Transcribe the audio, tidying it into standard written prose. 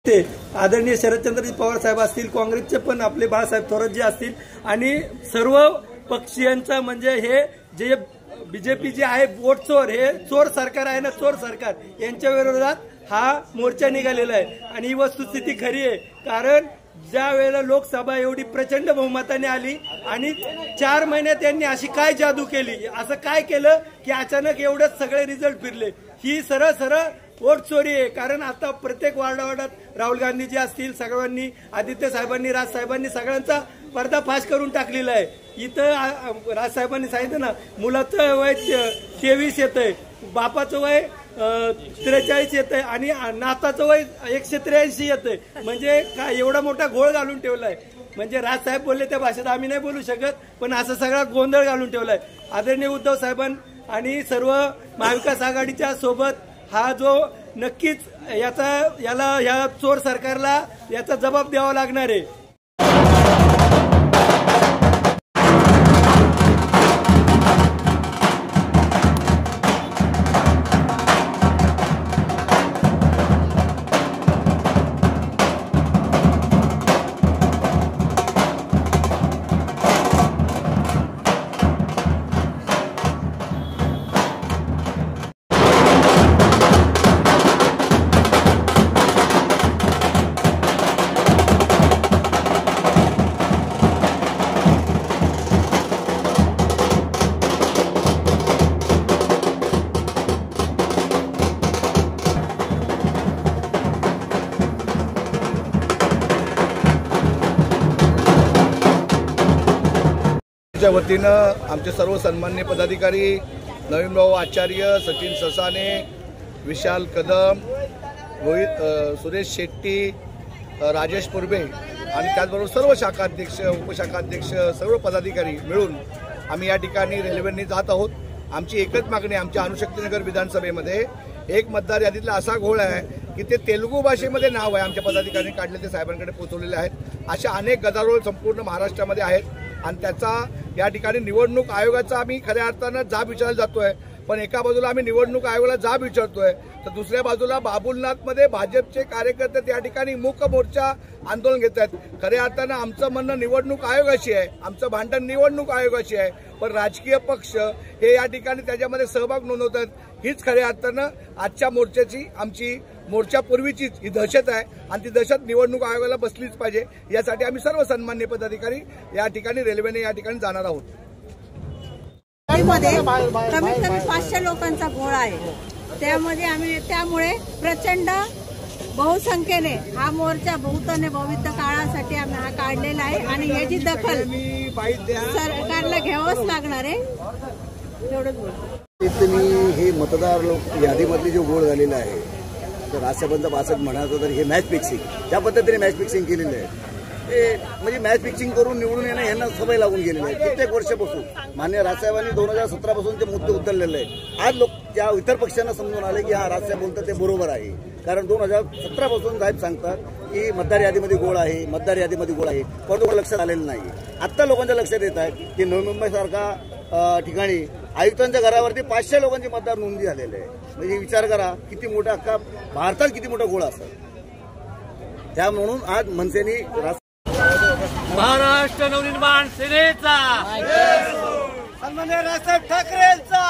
ते आदरणीय शरदचंद्रजी पवार साहेब असतील, काँग्रेसचे पण आपले बाळासाहेब थोरात असतील आणि सर्व पक्षीयांचा म्हणजे हे जे बीजेपी जे आहे वोट चोर, हे चोर सरकार आहे ना, चोर सरकार यांच्या विरोधात हा मोर्चा निघालेला आहे। आणि ही वस्तुस्थिती खरी आहे, कारण ज्या वेळेला लोकसभा एवढी प्रचंड बहुमताने आली आणि 4 महिन्यात त्यांनी अशी काय जादू केली, असं काय केलं की अचानक एवढेच सगळे रिझल्ट फिरले। ही सरळ सरळ वोट चोरी आहे। कारण आता प्रत्येक वार्डात राहुल गांधीजी असतील, सगळ्यांनी आदित्य साहेबांनी, राज साहेबांनी सगळ्यांचा पर्दाफाश करून टाकलेला आहे। इथं राज साहेबांनी सांगितलं ना, मुलाचं वय 23 येतंय, बापाचं वय 43 येतंय आणि नाताचं वय 183 येतंय। म्हणजे काय एवढा मोठा घोळ घालून ठेवलाय। म्हणजे राज साहेब बोलले त्या भाषेत आम्ही नाही बोलू शकत, पण असं सगळा गोंधळ घालून ठेवलाय। आदरणीय उद्धव साहेबांनी आणि सर्व महाविकास आघाडीच्या सोबत हा जो नक्कीच या चोर सरकारला याचा जबाब द्यावा लागणार आहे। वतीनं आमचे सर्व सन्माननीय पदाधिकारी नवीनभाऊ आचार्य, सचिन ससाने, विशाल कदम, सुरेश शेट्टी, राजेश पुरबे आणि त्याचबरोबर सर्व शाखाध्यक्ष, उपशाखाध्यक्ष, सर्व पदाधिकारी मिळून आम्ही या ठिकाणी रेल्वेने जात आहोत। आमची एकच मागणी, आमच्या अणुशक्तीनगर विधानसभेमध्ये एक मतदार यादीतला असा घोळ आहे की ते तेलुगू भाषेमध्ये नाव आहे, आमच्या पदाधिकाऱ्यांनी काढले, ते साहेबांकडे पोहोचवलेले आहेत। अशा अनेक गदारोळ संपूर्ण महाराष्ट्रामध्ये आहेत आणि त्याचा या ठिकाणी निवडणूक आयोगाचा आम्ही खऱ्या अर्थानं जाब विचारायला जातोय। पण एका बाजूला आम्ही निवडणूक आयोगाला जाब विचारतोय, तर दुसऱ्या बाजूला बाबुलनाथमध्ये भाजपचे कार्यकर्ते त्या ठिकाणी मूक मोर्चा आंदोलन घेत आहेत। खऱ्या अर्थानं आमचं म्हणणं निवडणूक आयोगाशी आहे, आमचं भांडण निवडणूक आयोगाशी आहे, पण राजकीय पक्ष हे या ठिकाणी त्याच्यामध्ये सहभाग नोंदवतात। हीच खऱ्या अर्थानं आजच्या मोर्चाची, आमची मोर्चापूर्वीचीच ही दहशत आहे आणि ती दहशत निवडणूक आयोगाला बसलीच पाहिजे। यासाठी आम्ही सर्व सन्माननीय पदाधिकारी या ठिकाणी रेल्वेने या ठिकाणी जाणार आहोत। कमीत कमी 500 लोकांचा घोळ आहे, त्यामुळे प्रचंड बहुसंख्येने हा मोर्चा बहुतने भविष्य काळासाठी आम्ही हा काढलेला आहे आणि याची दखल सरकारला घ्यावंच लागणार आहे। एवढंच बोलतो मी। हे मतदार यादीमधली जो घोळ झालेला आहे, तर राजसाहेबांचा भाषण म्हणायचं तर हे मॅच फिक्सिंग, ज्या पद्धतीने मॅच फिक्सिंग केलेलं आहे ते म्हणजे मॅच फिक्सिंग करून निवडून येणं यांना सवय लागून गेलेली आहे। कित्येक वर्षापासून माननीय राजसाहेबांनी 2017 पासून ते मुद्दे उचललेले आहेत। आज लोक त्या इतर पक्षांना समजून आले की हा राजसाहेब बोलतात ते बरोबर आहे, कारण 2017 पासून साहेब सांगतात की मतदार यादीमध्ये गोळ आहे, मतदार यादीमध्ये गोळ आहे, पण लक्षात आलेलं नाही। आता लोकांच्या लक्षात येत आहे की नवी मुंबईसारखा ठिकाणी आयुक्तांच्या घरावरती 500 लोकांची मतदार नोंदणी झालेली आहे। म्हणजे विचार करा किती मोठा, अख्खा भारतात किती मोठा गोळ असेल। त्या म्हणून आज मनसेनी महाराष्ट्र नवनिर्माण सेनेचा, सन्माननीय राजसाहेब ठाकरेंचा